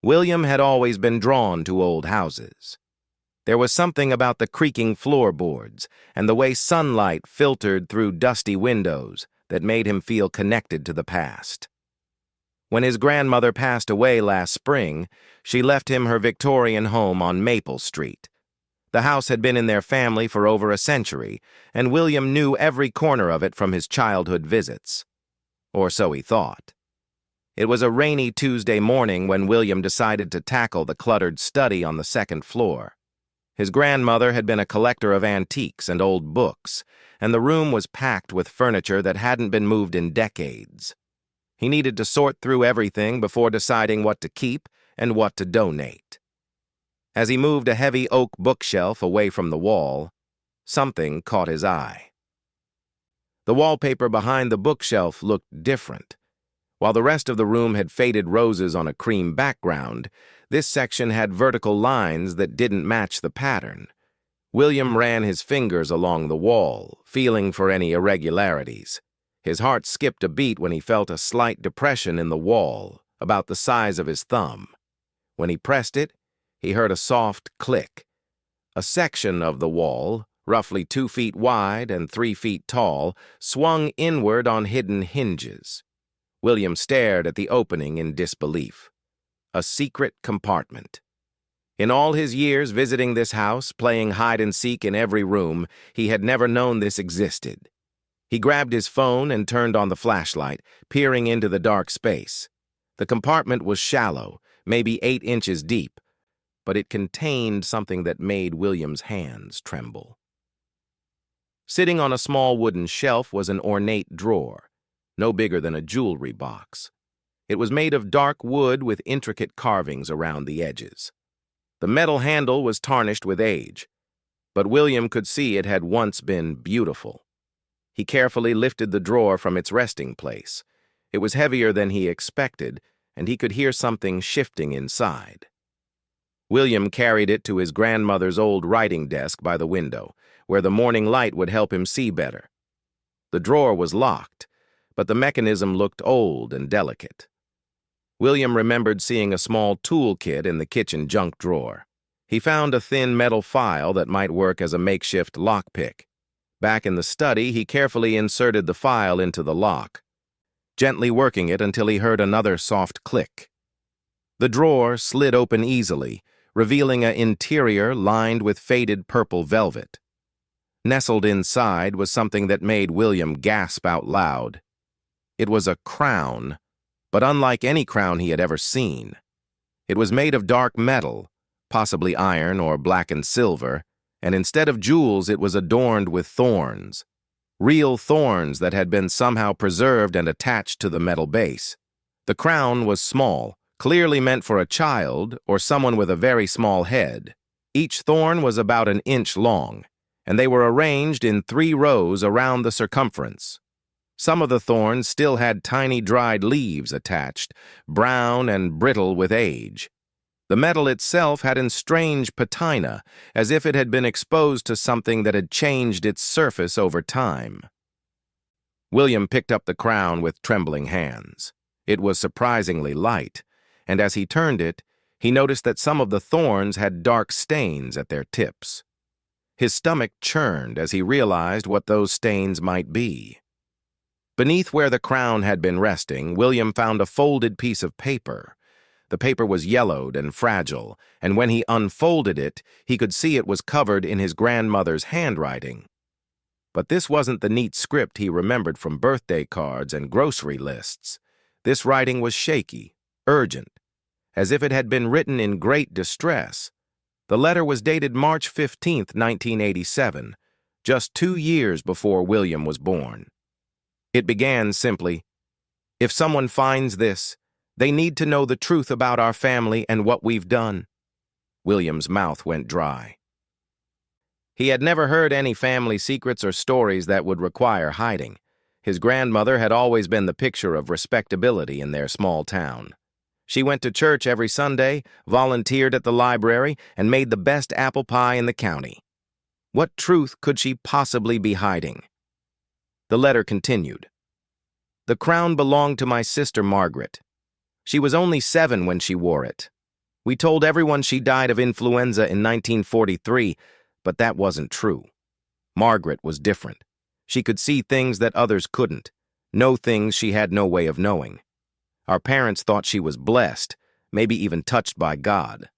William had always been drawn to old houses. There was something about the creaking floorboards and the way sunlight filtered through dusty windows that made him feel connected to the past. When his grandmother passed away last spring, she left him her Victorian home on Maple Street. The house had been in their family for over a century, and William knew every corner of it from his childhood visits. Or so he thought. It was a rainy Tuesday morning when William decided to tackle the cluttered study on the second floor. His grandmother had been a collector of antiques and old books, and the room was packed with furniture that hadn't been moved in decades. He needed to sort through everything before deciding what to keep and what to donate. As he moved a heavy oak bookshelf away from the wall, something caught his eye. The wallpaper behind the bookshelf looked different. While the rest of the room had faded roses on a cream background, this section had vertical lines that didn't match the pattern. William ran his fingers along the wall, feeling for any irregularities. His heart skipped a beat when he felt a slight depression in the wall, about the size of his thumb. When he pressed it, he heard a soft click. A section of the wall, roughly 2 feet wide and 3 feet tall, swung inward on hidden hinges. William stared at the opening in disbelief. A secret compartment. In all his years visiting this house, playing hide-and-seek in every room, he had never known this existed. He grabbed his phone and turned on the flashlight, peering into the dark space. The compartment was shallow, maybe 8 inches deep, but it contained something that made William's hands tremble. Sitting on a small wooden shelf was an ornate drawer, no bigger than a jewelry box. It was made of dark wood with intricate carvings around the edges. The metal handle was tarnished with age, but William could see it had once been beautiful. He carefully lifted the drawer from its resting place. It was heavier than he expected, and he could hear something shifting inside. William carried it to his grandmother's old writing desk by the window, where the morning light would help him see better. The drawer was locked, but the mechanism looked old and delicate. William remembered seeing a small tool kit in the kitchen junk drawer. He found a thin metal file that might work as a makeshift lockpick. Back in the study, he carefully inserted the file into the lock, gently working it until he heard another soft click. The drawer slid open easily, revealing an interior lined with faded purple velvet. Nestled inside was something that made William gasp out loud. It was a crown, but unlike any crown he had ever seen. It was made of dark metal, possibly iron or blackened silver, and instead of jewels it was adorned with thorns. Real thorns that had been somehow preserved and attached to the metal base. The crown was small, clearly meant for a child or someone with a very small head. Each thorn was about 1 inch long, and they were arranged in 3 rows around the circumference. Some of the thorns still had tiny dried leaves attached, brown and brittle with age. The metal itself had a strange patina, as if it had been exposed to something that had changed its surface over time. William picked up the crown with trembling hands. It was surprisingly light, and as he turned it, he noticed that some of the thorns had dark stains at their tips. His stomach churned as he realized what those stains might be. Beneath where the crown had been resting, William found a folded piece of paper. The paper was yellowed and fragile, and when he unfolded it, he could see it was covered in his grandmother's handwriting. But this wasn't the neat script he remembered from birthday cards and grocery lists. This writing was shaky, urgent, as if it had been written in great distress. The letter was dated March 15, 1987, just 2 years before William was born. It began simply, "If someone finds this, they need to know the truth about our family and what we've done." William's mouth went dry. He had never heard any family secrets or stories that would require hiding. His grandmother had always been the picture of respectability in their small town. She went to church every Sunday, volunteered at the library, and made the best apple pie in the county. What truth could she possibly be hiding? The letter continued. "The crown belonged to my sister Margaret. She was only 7 when she wore it. We told everyone she died of influenza in 1943, but that wasn't true. Margaret was different. She could see things that others couldn't, know things she had no way of knowing. Our parents thought she was blessed, maybe even touched by God.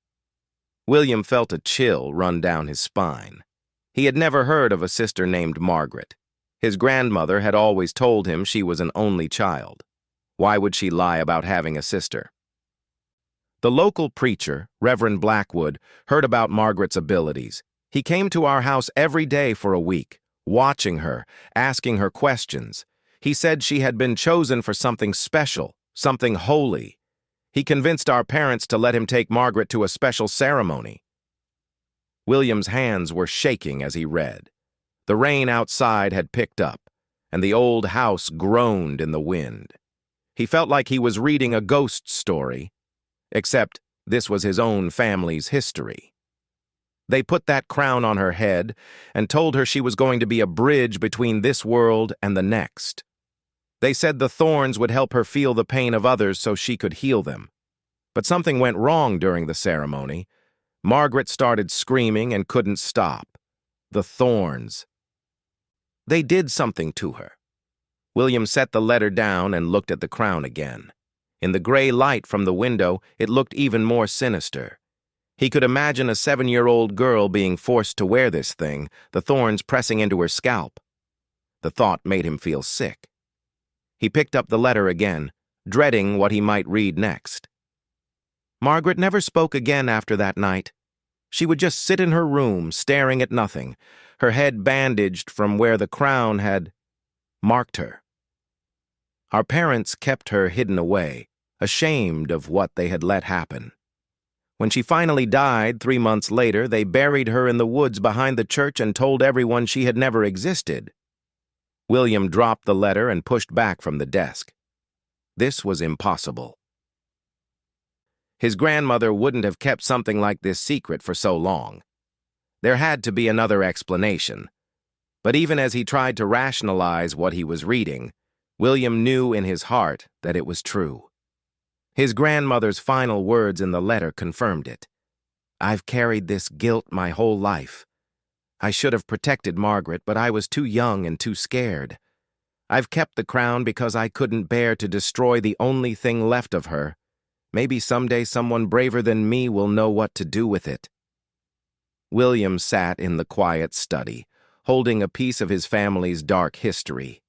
William felt a chill run down his spine. He had never heard of a sister named Margaret. His grandmother had always told him she was an only child. Why would she lie about having a sister? The local preacher, Reverend Blackwood, heard about Margaret's abilities. He came to our house every day for a week, watching her, asking her questions. He said she had been chosen for something special, something holy. He convinced our parents to let him take Margaret to a special ceremony. William's hands were shaking as he read. The rain outside had picked up, and the old house groaned in the wind. He felt like he was reading a ghost story, except this was his own family's history. They put that crown on her head and told her she was going to be a bridge between this world and the next. They said the thorns would help her feel the pain of others so she could heal them. But something went wrong during the ceremony. Margaret started screaming and couldn't stop. The thorns. They did something to her. William set the letter down and looked at the crown again. In the gray light from the window, it looked even more sinister. He could imagine a 7-year-old girl being forced to wear this thing, the thorns pressing into her scalp. The thought made him feel sick. He picked up the letter again, dreading what he might read next. Margaret never spoke again after that night. She would just sit in her room, staring at nothing, her head bandaged from where the crown had marked her. Our parents kept her hidden away, ashamed of what they had let happen. When she finally died 3 months later, they buried her in the woods behind the church and told everyone she had never existed. William dropped the letter and pushed back from the desk. This was impossible. His grandmother wouldn't have kept something like this secret for so long. There had to be another explanation. But even as he tried to rationalize what he was reading, William knew in his heart that it was true. His grandmother's final words in the letter confirmed it. "I've carried this guilt my whole life. I should have protected Margaret, but I was too young and too scared. I've kept the crown because I couldn't bear to destroy the only thing left of her. Maybe someday someone braver than me will know what to do with it." William sat in the quiet study, holding a piece of his family's dark history.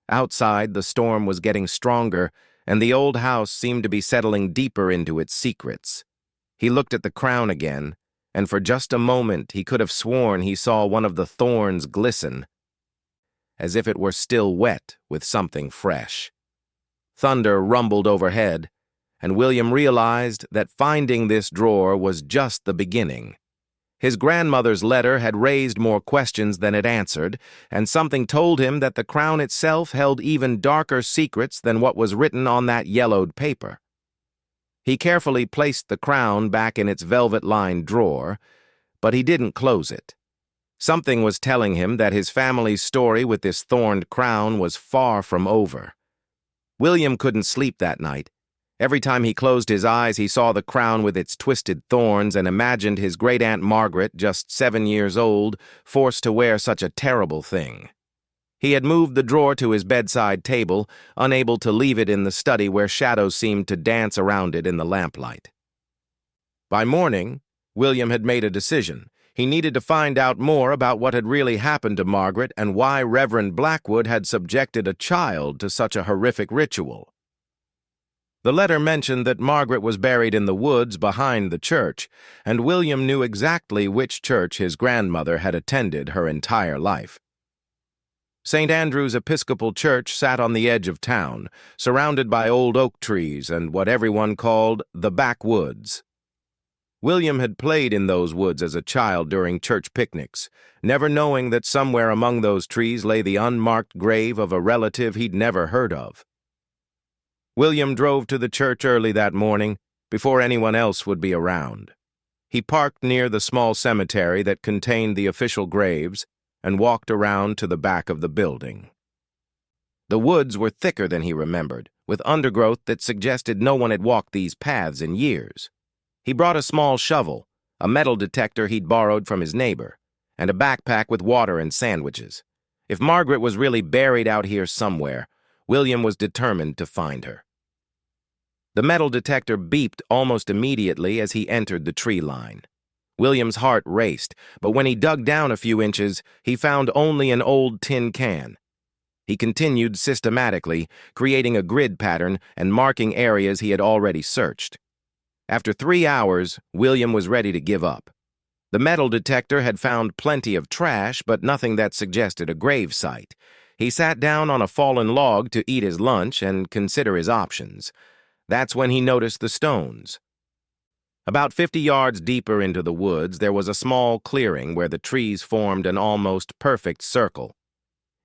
Outside, the storm was getting stronger, and the old house seemed to be settling deeper into its secrets. He looked at the crown again, and for just a moment he could have sworn he saw one of the thorns glisten, as if it were still wet with something fresh. Thunder rumbled overhead, and William realized that finding this drawer was just the beginning. His grandmother's letter had raised more questions than it answered, and something told him that the crown itself held even darker secrets than what was written on that yellowed paper. He carefully placed the crown back in its velvet-lined drawer, but he didn't close it. Something was telling him that his family's story with this thorned crown was far from over. William couldn't sleep that night. Every time he closed his eyes, he saw the crown with its twisted thorns and imagined his great-aunt Margaret, just 7 years old, forced to wear such a terrible thing. He had moved the drawer to his bedside table, unable to leave it in the study where shadows seemed to dance around it in the lamplight. By morning, William had made a decision. He needed to find out more about what had really happened to Margaret and why Reverend Blackwood had subjected a child to such a horrific ritual. The letter mentioned that Margaret was buried in the woods behind the church, and William knew exactly which church his grandmother had attended her entire life. St. Andrew's Episcopal Church sat on the edge of town, surrounded by old oak trees and what everyone called the backwoods. William had played in those woods as a child during church picnics, never knowing that somewhere among those trees lay the unmarked grave of a relative he'd never heard of. William drove to the church early that morning, before anyone else would be around. He parked near the small cemetery that contained the official graves and walked around to the back of the building. The woods were thicker than he remembered, with undergrowth that suggested no one had walked these paths in years. He brought a small shovel, a metal detector he'd borrowed from his neighbor, and a backpack with water and sandwiches. If Margaret was really buried out here somewhere, William was determined to find her. The metal detector beeped almost immediately as he entered the tree line. William's heart raced, but when he dug down a few inches, he found only an old tin can. He continued systematically, creating a grid pattern and marking areas he had already searched. After 3 hours, William was ready to give up. The metal detector had found plenty of trash, but nothing that suggested a grave site. He sat down on a fallen log to eat his lunch and consider his options. That's when he noticed the stones. About 50 yards deeper into the woods, there was a small clearing where the trees formed an almost perfect circle.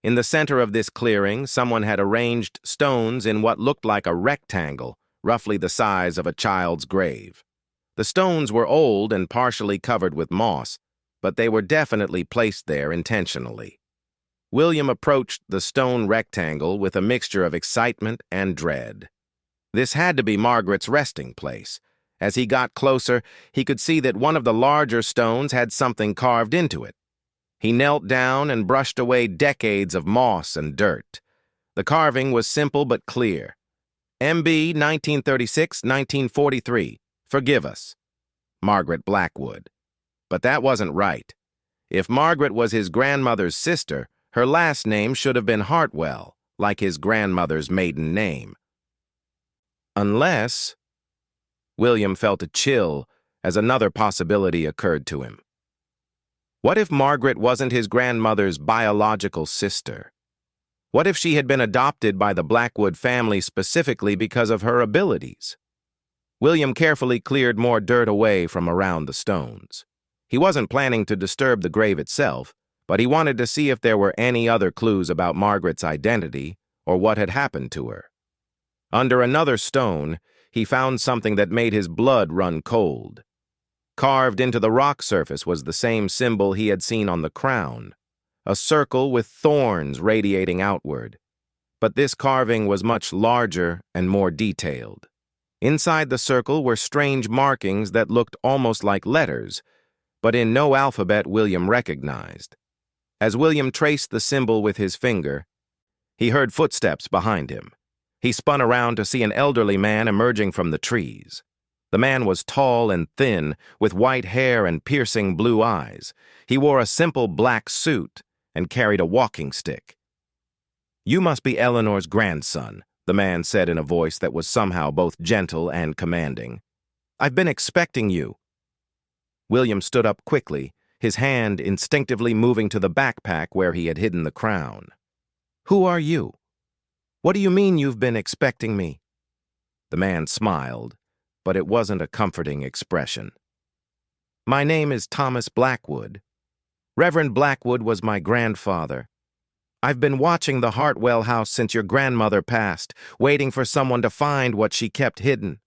In the center of this clearing, someone had arranged stones in what looked like a rectangle, roughly the size of a child's grave. The stones were old and partially covered with moss, but they were definitely placed there intentionally. William approached the stone rectangle with a mixture of excitement and dread. This had to be Margaret's resting place. As he got closer, he could see that one of the larger stones had something carved into it. He knelt down and brushed away decades of moss and dirt. The carving was simple but clear. MB 1936-1943. Forgive us. Margaret Blackwood. But that wasn't right. If Margaret was his grandmother's sister, her last name should have been Hartwell, like his grandmother's maiden name. Unless... William felt a chill as another possibility occurred to him. What if Margaret wasn't his grandmother's biological sister? What if she had been adopted by the Blackwood family specifically because of her abilities? William carefully cleared more dirt away from around the stones. He wasn't planning to disturb the grave itself, but he wanted to see if there were any other clues about Margaret's identity or what had happened to her. Under another stone, he found something that made his blood run cold. Carved into the rock surface was the same symbol he had seen on the crown, a circle with thorns radiating outward. But this carving was much larger and more detailed. Inside the circle were strange markings that looked almost like letters, but in no alphabet William recognized. As William traced the symbol with his finger, he heard footsteps behind him. He spun around to see an elderly man emerging from the trees. The man was tall and thin, with white hair and piercing blue eyes. He wore a simple black suit and carried a walking stick. "You must be Eleanor's grandson," the man said in a voice that was somehow both gentle and commanding. "I've been expecting you." William stood up quickly, his hand instinctively moving to the backpack where he had hidden the crown. "Who are you? What do you mean you've been expecting me?" The man smiled, but it wasn't a comforting expression. "My name is Thomas Blackwood. Reverend Blackwood was my grandfather. I've been watching the Hartwell house since your grandmother passed, waiting for someone to find what she kept hidden."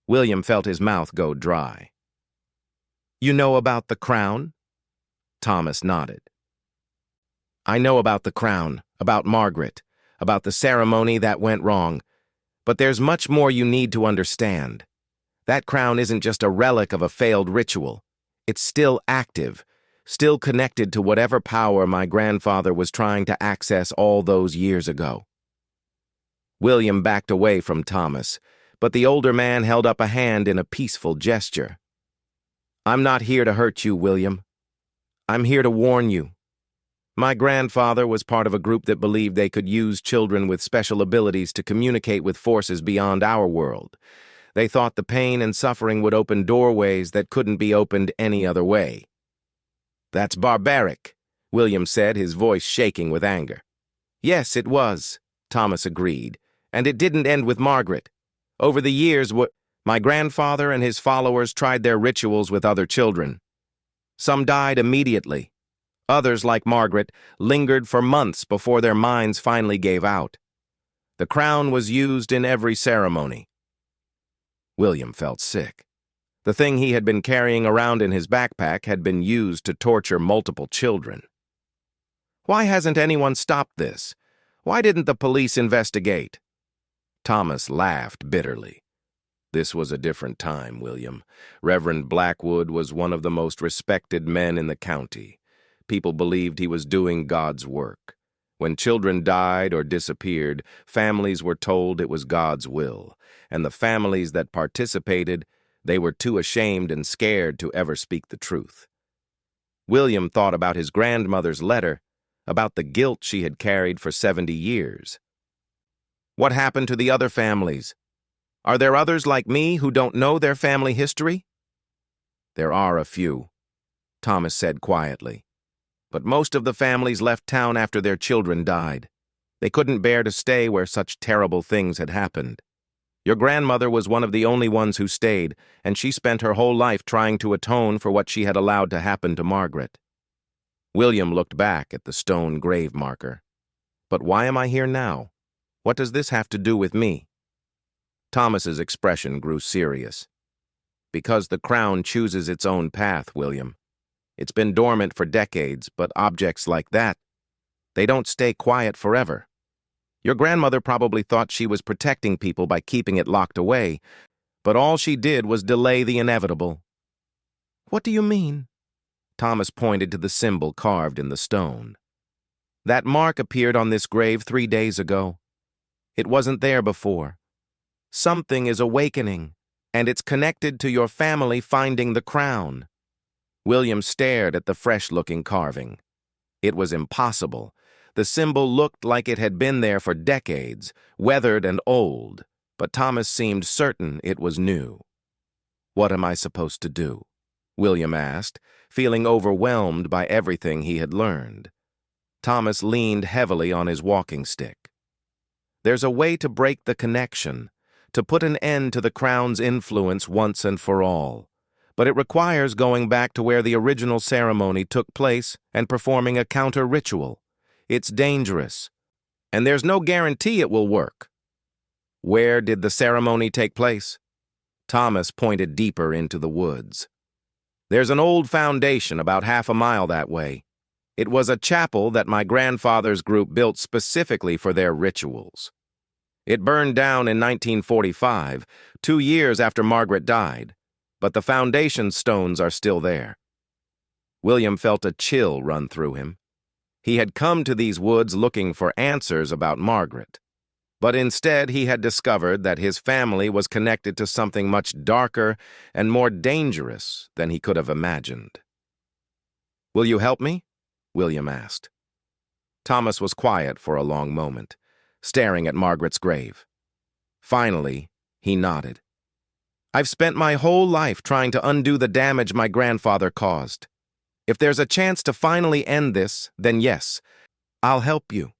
William felt his mouth go dry. "You know about the crown?" Thomas nodded. "I know about the crown, about Margaret, about the ceremony that went wrong. But there's much more you need to understand. That crown isn't just a relic of a failed ritual. It's still active, still connected to whatever power my grandfather was trying to access all those years ago." William backed away from Thomas, but the older man held up a hand in a peaceful gesture. "I'm not here to hurt you, William. I'm here to warn you. My grandfather was part of a group that believed they could use children with special abilities to communicate with forces beyond our world. They thought the pain and suffering would open doorways that couldn't be opened any other way." "That's barbaric," William said, his voice shaking with anger. "Yes, it was," Thomas agreed, "and it didn't end with Margaret. Over the years, my grandfather and his followers tried their rituals with other children. Some died immediately. Others, like Margaret, lingered for months before their minds finally gave out. The crown was used in every ceremony." William felt sick. The thing he had been carrying around in his backpack had been used to torture multiple children. "Why hasn't anyone stopped this? Why didn't the police investigate?" Thomas laughed bitterly. This was a different time, William. Reverend Blackwood was one of the most respected men in the county. People believed he was doing God's work. When children died or disappeared, families were told it was God's will, and the families that participated, they were too ashamed and scared to ever speak the truth. William thought about his grandmother's letter, about the guilt she had carried for 70 years. What happened to the other families? Are there others like me who don't know their family history? There are a few, Thomas said quietly. But most of the families left town after their children died. They couldn't bear to stay where such terrible things had happened. Your grandmother was one of the only ones who stayed, and she spent her whole life trying to atone for what she had allowed to happen to Margaret. William looked back at the stone grave marker. But why am I here now? What does this have to do with me? Thomas's expression grew serious. Because the crown chooses its own path, William. It's been dormant for decades, but objects like that, they don't stay quiet forever. Your grandmother probably thought she was protecting people by keeping it locked away, but all she did was delay the inevitable. What do you mean? Thomas pointed to the symbol carved in the stone. That mark appeared on this grave 3 days ago. It wasn't there before. Something is awakening, and it's connected to your family finding the crown. William stared at the fresh-looking carving. It was impossible. The symbol looked like it had been there for decades, weathered and old, but Thomas seemed certain it was new. What am I supposed to do? William asked, feeling overwhelmed by everything he had learned. Thomas leaned heavily on his walking stick. There's a way to break the connection, to put an end to the crown's influence once and for all. But it requires going back to where the original ceremony took place and performing a counter-ritual. It's dangerous, and there's no guarantee it will work. Where did the ceremony take place? Thomas pointed deeper into the woods. There's an old foundation about half a mile that way. It was a chapel that my grandfather's group built specifically for their rituals. It burned down in 1945, 2 years after Margaret died, but the foundation stones are still there. William felt a chill run through him. He had come to these woods looking for answers about Margaret, but instead he had discovered that his family was connected to something much darker and more dangerous than he could have imagined. Will you help me? William asked. Thomas was quiet for a long moment, staring at Margaret's grave. Finally, he nodded. I've spent my whole life trying to undo the damage my grandfather caused. If there's a chance to finally end this, then yes, I'll help you.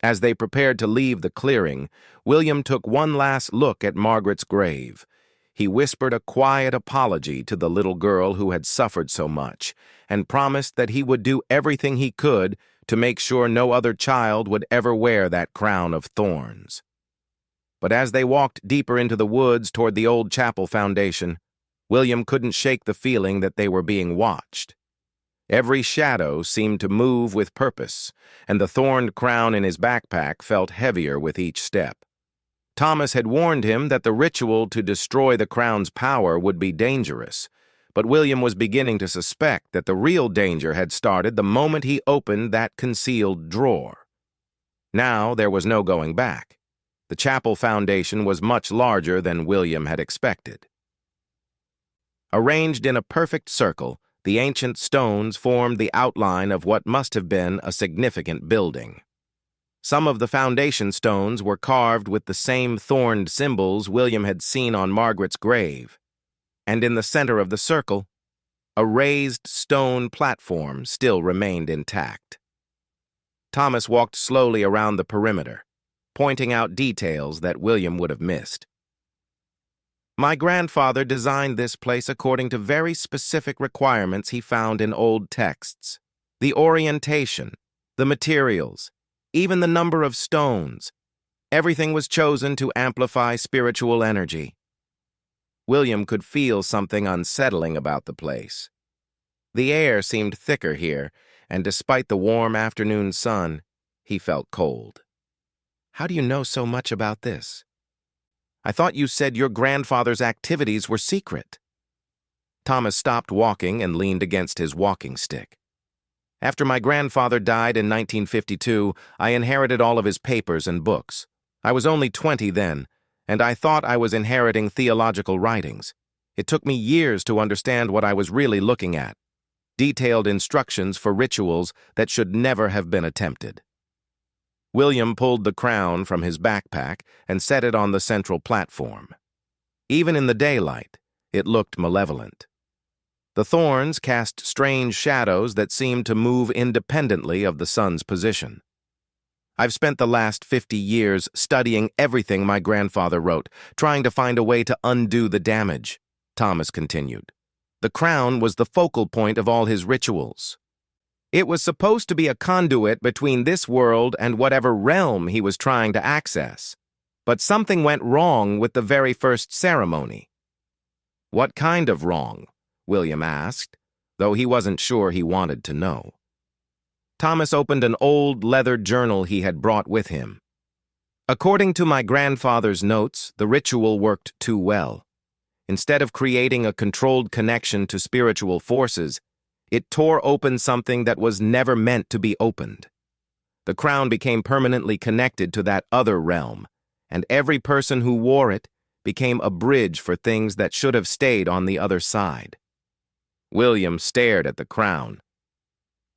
As they prepared to leave the clearing, William took one last look at Margaret's grave. He whispered a quiet apology to the little girl who had suffered so much, and promised that he would do everything he could to make sure no other child would ever wear that crown of thorns. But as they walked deeper into the woods toward the old chapel foundation, William couldn't shake the feeling that they were being watched. Every shadow seemed to move with purpose, and the thorned crown in his backpack felt heavier with each step. Thomas had warned him that the ritual to destroy the crown's power would be dangerous, but William was beginning to suspect that the real danger had started the moment he opened that concealed drawer. Now there was no going back. The chapel foundation was much larger than William had expected. Arranged in a perfect circle, the ancient stones formed the outline of what must have been a significant building. Some of the foundation stones were carved with the same thorned symbols William had seen on Margaret's grave, and in the center of the circle, a raised stone platform still remained intact. Thomas walked slowly around the perimeter, pointing out details that William would have missed. My grandfather designed this place according to very specific requirements he found in old texts. The orientation, the materials, even the number of stones. Everything was chosen to amplify spiritual energy. William could feel something unsettling about the place. The air seemed thicker here, and despite the warm afternoon sun, he felt cold. How do you know so much about this? I thought you said your grandfather's activities were secret." Thomas stopped walking and leaned against his walking stick. "After my grandfather died in 1952, I inherited all of his papers and books. I was only 20 then, and I thought I was inheriting theological writings. It took me years to understand what I was really looking at. Detailed instructions for rituals that should never have been attempted." William pulled the crown from his backpack and set it on the central platform. Even in the daylight, it looked malevolent. The thorns cast strange shadows that seemed to move independently of the sun's position. "I've spent the last 50 years studying everything my grandfather wrote, trying to find a way to undo the damage," Thomas continued. "The crown was the focal point of all his rituals. It was supposed to be a conduit between this world and whatever realm he was trying to access. But something went wrong with the very first ceremony." "What kind of wrong?" William asked, though he wasn't sure he wanted to know. Thomas opened an old leather journal he had brought with him. "According to my grandfather's notes, the ritual worked too well. Instead of creating a controlled connection to spiritual forces, it tore open something that was never meant to be opened. The crown became permanently connected to that other realm, and every person who wore it became a bridge for things that should have stayed on the other side." William stared at the crown.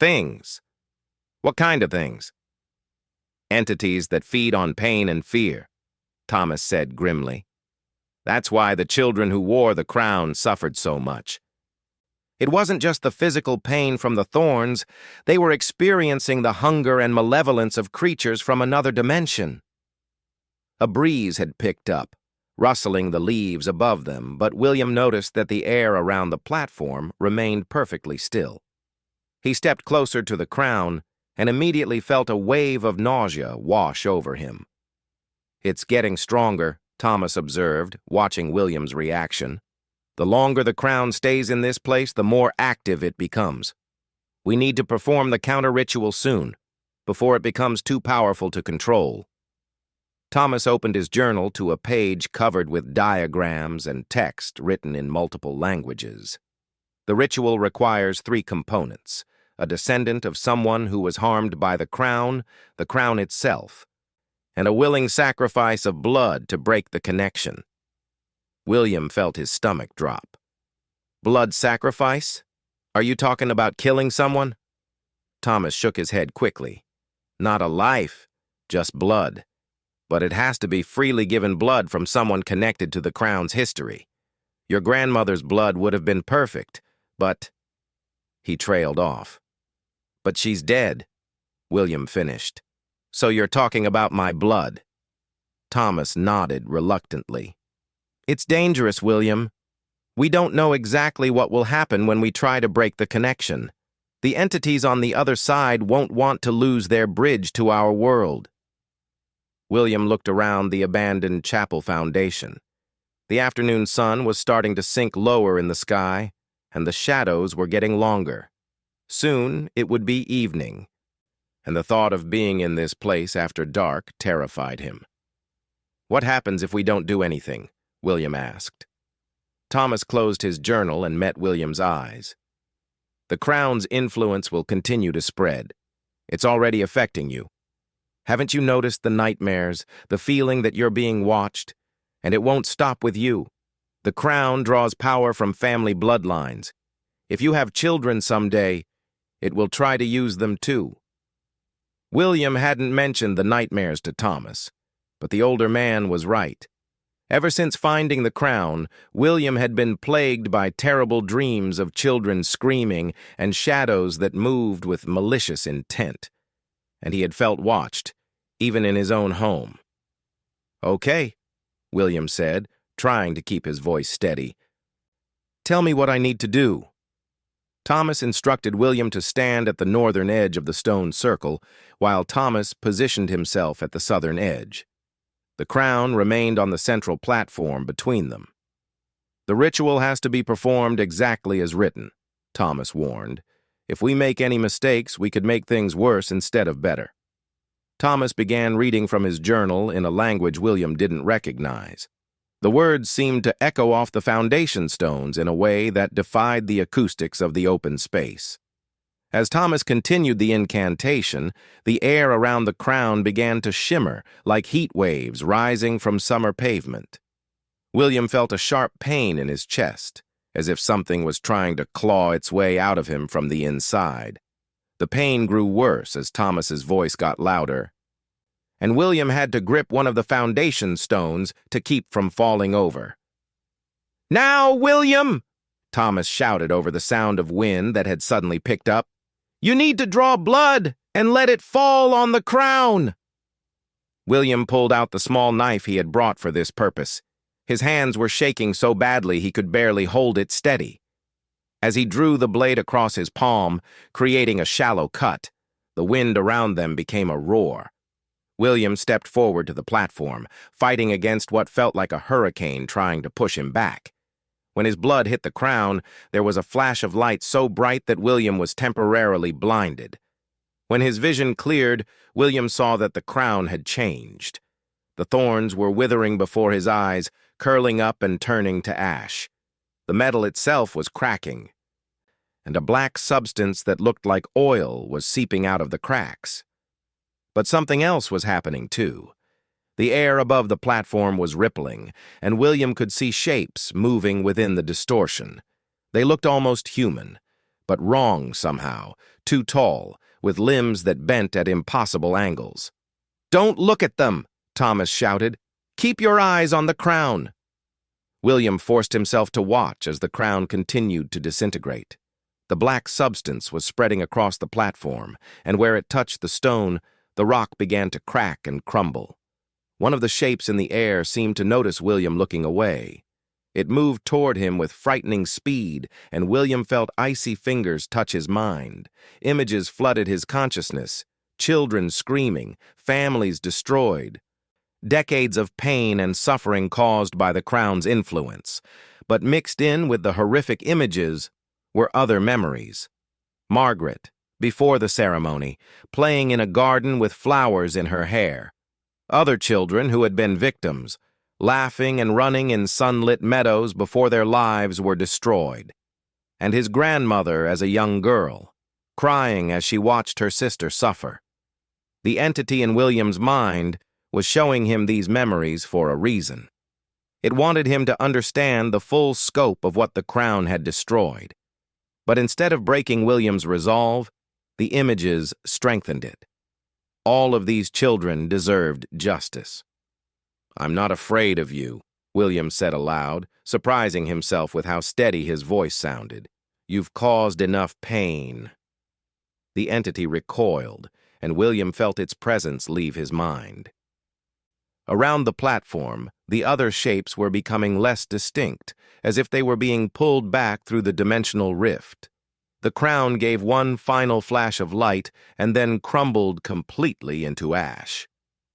"Things? What kind of things?" "Entities that feed on pain and fear," Thomas said grimly. "That's why the children who wore the crown suffered so much. It wasn't just the physical pain from the thorns, they were experiencing the hunger and malevolence of creatures from another dimension." A breeze had picked up, rustling the leaves above them, but William noticed that the air around the platform remained perfectly still. He stepped closer to the crown and immediately felt a wave of nausea wash over him. "It's getting stronger," Thomas observed, watching William's reaction. "The longer the crown stays in this place, the more active it becomes. We need to perform the counter-ritual soon, before it becomes too powerful to control." Thomas opened his journal to a page covered with diagrams and text written in multiple languages. The ritual requires 3 components: a descendant of someone who was harmed by the crown itself, and a willing sacrifice of blood to break the connection. William felt his stomach drop. "Blood sacrifice? Are you talking about killing someone?" Thomas shook his head quickly. "Not a life, just blood. But it has to be freely given blood from someone connected to the crown's history. Your grandmother's blood would have been perfect, but—" He trailed off. "But she's dead," William finished. "So you're talking about my blood?" Thomas nodded reluctantly. "It's dangerous, William. We don't know exactly what will happen when we try to break the connection. The entities on the other side won't want to lose their bridge to our world." William looked around the abandoned chapel foundation. The afternoon sun was starting to sink lower in the sky, and the shadows were getting longer. Soon it would be evening, and the thought of being in this place after dark terrified him. "What happens if we don't do anything?" William asked. Thomas closed his journal and met William's eyes. "The crown's influence will continue to spread. It's already affecting you. Haven't you noticed the nightmares, the feeling that you're being watched? And it won't stop with you. The crown draws power from family bloodlines. If you have children someday, it will try to use them too." William hadn't mentioned the nightmares to Thomas, but the older man was right. Ever since finding the crown, William had been plagued by terrible dreams of children screaming and shadows that moved with malicious intent. And he had felt watched, even in his own home. "Okay," William said, trying to keep his voice steady. "Tell me what I need to do." Thomas instructed William to stand at the northern edge of the stone circle, while Thomas positioned himself at the southern edge. The crown remained on the central platform between them. "The ritual has to be performed exactly as written," Thomas warned. "If we make any mistakes, we could make things worse instead of better." Thomas began reading from his journal in a language William didn't recognize. The words seemed to echo off the foundation stones in a way that defied the acoustics of the open space. As Thomas continued the incantation, the air around the crown began to shimmer like heat waves rising from summer pavement. William felt a sharp pain in his chest, as if something was trying to claw its way out of him from the inside. The pain grew worse as Thomas's voice got louder, and William had to grip one of the foundation stones to keep from falling over. "Now, William!" Thomas shouted over the sound of wind that had suddenly picked up. "You need to draw blood and let it fall on the crown." William pulled out the small knife he had brought for this purpose. His hands were shaking so badly he could barely hold it steady. As he drew the blade across his palm, creating a shallow cut, the wind around them became a roar. William stepped forward to the platform, fighting against what felt like a hurricane trying to push him back. When his blood hit the crown, there was a flash of light so bright that William was temporarily blinded. When his vision cleared, William saw that the crown had changed. The thorns were withering before his eyes, curling up and turning to ash. The metal itself was cracking, and a black substance that looked like oil was seeping out of the cracks. But something else was happening, too. The air above the platform was rippling, and William could see shapes moving within the distortion. They looked almost human, but wrong somehow, too tall, with limbs that bent at impossible angles. "Don't look at them!" Thomas shouted. "Keep your eyes on the crown." William forced himself to watch as the crown continued to disintegrate. The black substance was spreading across the platform, and where it touched the stone, the rock began to crack and crumble. One of the shapes in the air seemed to notice William looking away. It moved toward him with frightening speed, and William felt icy fingers touch his mind. Images flooded his consciousness: children screaming, families destroyed. Decades of pain and suffering caused by the crown's influence. But mixed in with the horrific images were other memories. Margaret, before the ceremony, playing in a garden with flowers in her hair. Other children who had been victims, laughing and running in sunlit meadows before their lives were destroyed. And his grandmother as a young girl, crying as she watched her sister suffer. The entity in William's mind was showing him these memories for a reason. It wanted him to understand the full scope of what the crown had destroyed. But instead of breaking William's resolve, the images strengthened it. All of these children deserved justice. "I'm not afraid of you," William said aloud, surprising himself with how steady his voice sounded. "You've caused enough pain." The entity recoiled, and William felt its presence leave his mind. Around the platform, the other shapes were becoming less distinct, as if they were being pulled back through the dimensional rift. The crown gave one final flash of light and then crumbled completely into ash.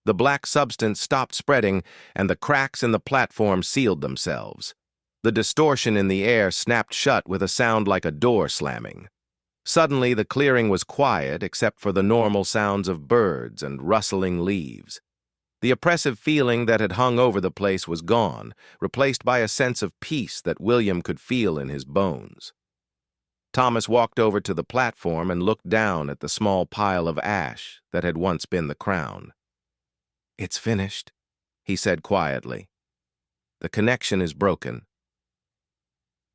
The black substance stopped spreading, and the cracks in the platform sealed themselves. The distortion in the air snapped shut with a sound like a door slamming. Suddenly, the clearing was quiet except for the normal sounds of birds and rustling leaves. The oppressive feeling that had hung over the place was gone, replaced by a sense of peace that William could feel in his bones. Thomas walked over to the platform and looked down at the small pile of ash that had once been the crown. "It's finished," he said quietly. "The connection is broken."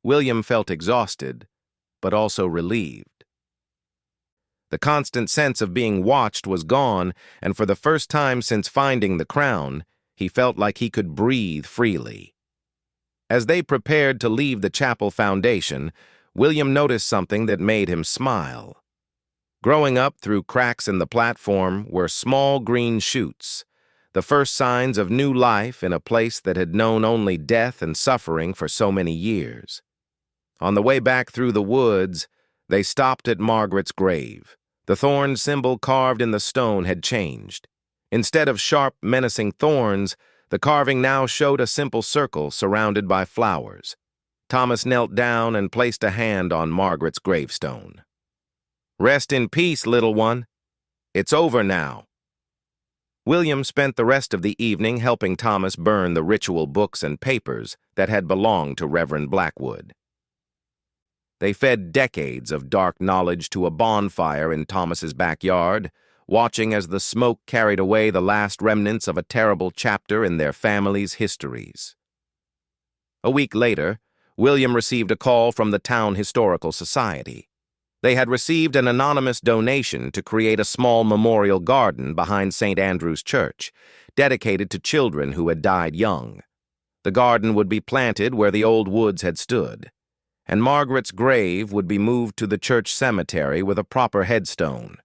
William felt exhausted, but also relieved. The constant sense of being watched was gone, and for the first time since finding the crown, he felt like he could breathe freely. As they prepared to leave the chapel foundation, William noticed something that made him smile. Growing up through cracks in the platform were small green shoots, the first signs of new life in a place that had known only death and suffering for so many years. On the way back through the woods, they stopped at Margaret's grave. The thorn symbol carved in the stone had changed. Instead of sharp, menacing thorns, the carving now showed a simple circle surrounded by flowers. Thomas knelt down and placed a hand on Margaret's gravestone. "Rest in peace, little one. It's over now." William spent the rest of the evening helping Thomas burn the ritual books and papers that had belonged to Reverend Blackwood. They fed decades of dark knowledge to a bonfire in Thomas's backyard, watching as the smoke carried away the last remnants of a terrible chapter in their family's histories. A week later, William received a call from the Town Historical Society. They had received an anonymous donation to create a small memorial garden behind St. Andrew's Church, dedicated to children who had died young. The garden would be planted where the old woods had stood, and Margaret's grave would be moved to the church cemetery with a proper headstone.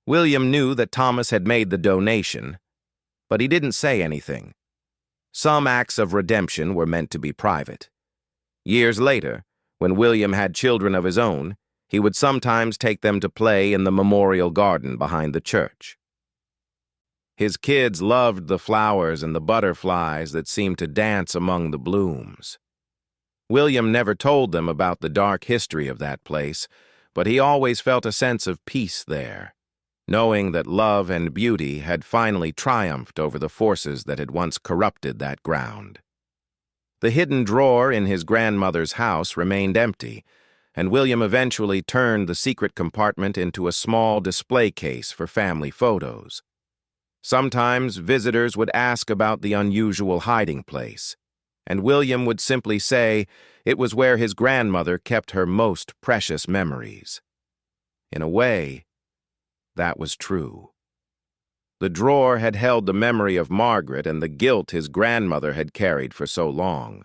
William knew that Thomas had made the donation, but he didn't say anything. Some acts of redemption were meant to be private. Years later, when William had children of his own, he would sometimes take them to play in the memorial garden behind the church. His kids loved the flowers and the butterflies that seemed to dance among the blooms. William never told them about the dark history of that place, but he always felt a sense of peace there, knowing that love and beauty had finally triumphed over the forces that had once corrupted that ground. The hidden drawer in his grandmother's house remained empty, and William eventually turned the secret compartment into a small display case for family photos. Sometimes visitors would ask about the unusual hiding place, and William would simply say it was where his grandmother kept her most precious memories. In a way, that was true. The drawer had held the memory of Margaret and the guilt his grandmother had carried for so long.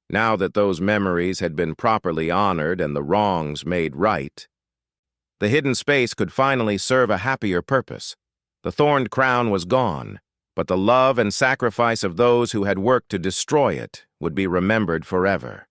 Now that those memories had been properly honored and the wrongs made right, the hidden space could finally serve a happier purpose. The thorned crown was gone, but the love and sacrifice of those who had worked to destroy it would be remembered forever.